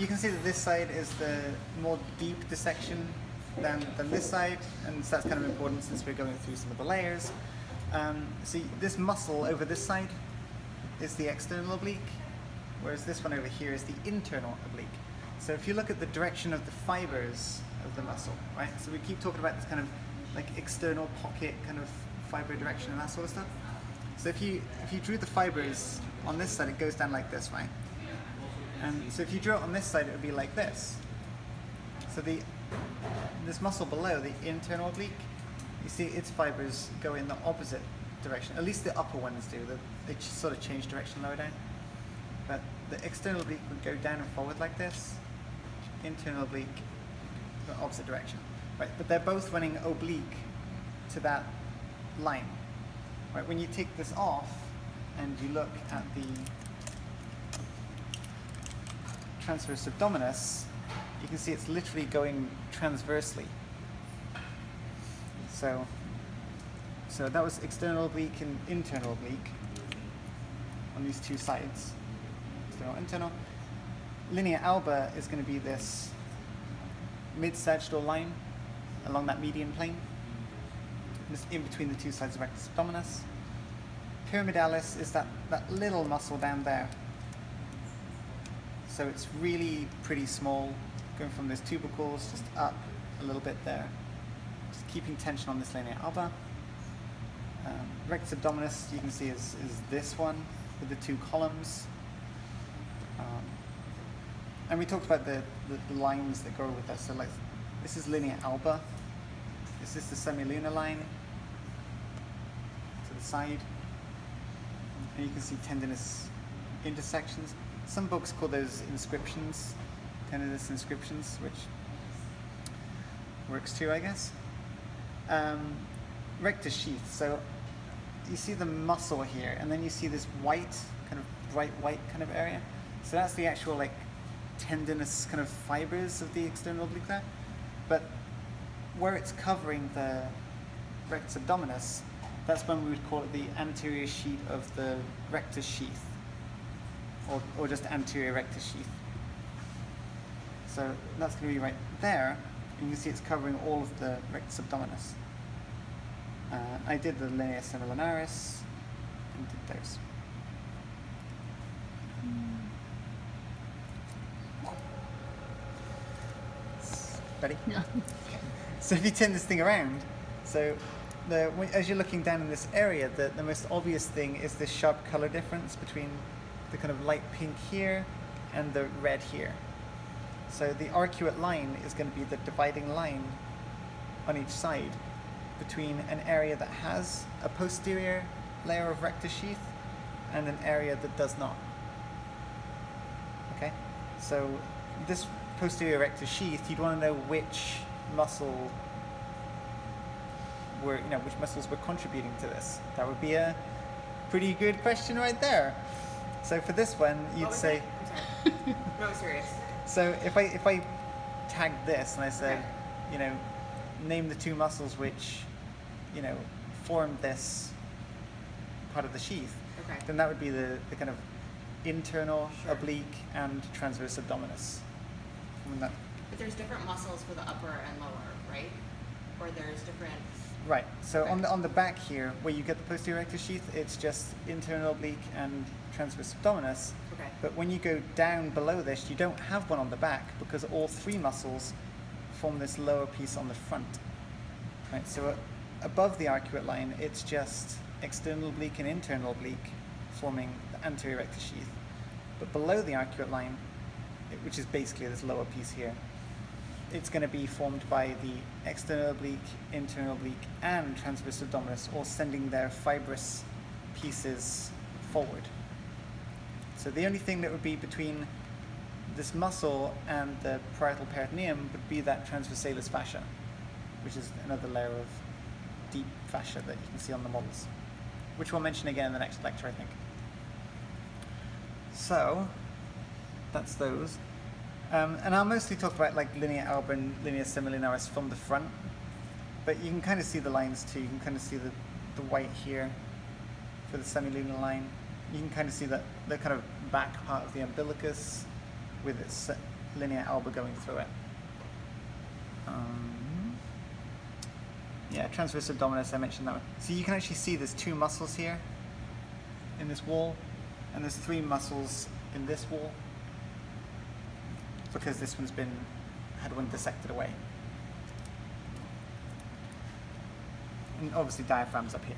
you can see that this side is the more deep dissection than this side, and so that's kind of important since we're going through some of the layers. See, this muscle over this side is the external oblique, whereas this one over here is the internal oblique. So if you look at the direction of the fibers of the muscle, right? So we keep talking about this kind of like external pocket kind of fiber direction and that sort of stuff. So if you drew the fibers on this side, it goes down like this, right? And so if you drew it on this side, it would be like this. So this muscle below, the internal oblique, you see its fibers go in the opposite direction. At least the upper ones do. They sort of change direction lower down. But the external oblique would go down and forward like this. Internal oblique, the opposite direction. Right, but they're both running oblique to that line. Right, when you take this off and you look at the transverse abdominis, you can see it's literally going transversely. So that was external oblique and internal oblique on these two sides. External, internal. Linea alba is going to be this mid-sagittal line along that median plane, just in between the two sides of rectus abdominis. Pyramidalis is that little muscle down there. So it's really pretty small, going from those tubercles just up a little bit there. Just keeping tension on this linea alba. Rectus abdominis, you can see, is this one with the two columns. And we talked about the lines that go with that. So like, this is linea alba. This is the semilunar line to the side. And you can see tendinous intersections. Some books call those inscriptions, tendinous inscriptions, which works too, I guess. Rectus sheath. So you see the muscle here, and then you see this white, kind of bright white kind of area. So that's the actual like tendinous kind of fibers of the external oblique there. But where it's covering the rectus abdominis, that's when we would call it the anterior sheet of the rectus sheath, or just anterior rectus sheath. So that's going to be right there, and you can see it's covering all of the rectus abdominis. I did the linea semilunaris and did those. Ready? Yeah. So if you turn this thing around, so as you're looking down in this area, the most obvious thing is this sharp color difference between the kind of light pink here and the red here. So the arcuate line is going to be the dividing line on each side between an area that has a posterior layer of rectus sheath and an area that does not. Okay? So this posterior rectus sheath, you'd want to know which muscle which muscles were contributing to this. That would be a pretty good question right there. So for this one, you'd say... I'm sorry. No, serious. So if I tagged this and I said, name the two muscles which, formed this part of the sheath, Okay. then that would be the kind of internal oblique and transverse abdominis. But there's different muscles for the upper and lower, right? Or there's different... Right. So Okay. on the back here, where you get the posterior rectus sheath, it's just internal oblique and transverse abdominis. Okay. But when you go down below this, you don't have one on the back because all three muscles form this lower piece on the front. Right. So above the arcuate line, it's just external oblique and internal oblique forming the anterior rectus sheath. But below the arcuate line, which is basically this lower piece here, it's going to be formed by the external oblique, internal oblique, and transverse abdominis, all sending their fibrous pieces forward. So the only thing that would be between this muscle and the parietal peritoneum would be that transversalis fascia, which is another layer of deep fascia that you can see on the models, which we'll mention again in the next lecture, I think. So that's those. And I'll mostly talk about like linea alba and linea semilunaris from the front, but you can kind of see the lines too. You can kind of see the white here for the semilunar line. You can kind of see that the kind of back part of the umbilicus with its linear elbow going through it. Yeah, transverse abdominis, I mentioned that one. So you can actually see there's 2 muscles here in this wall, and there's 3 muscles in this wall, because this one's had one dissected away. And obviously diaphragm's up here.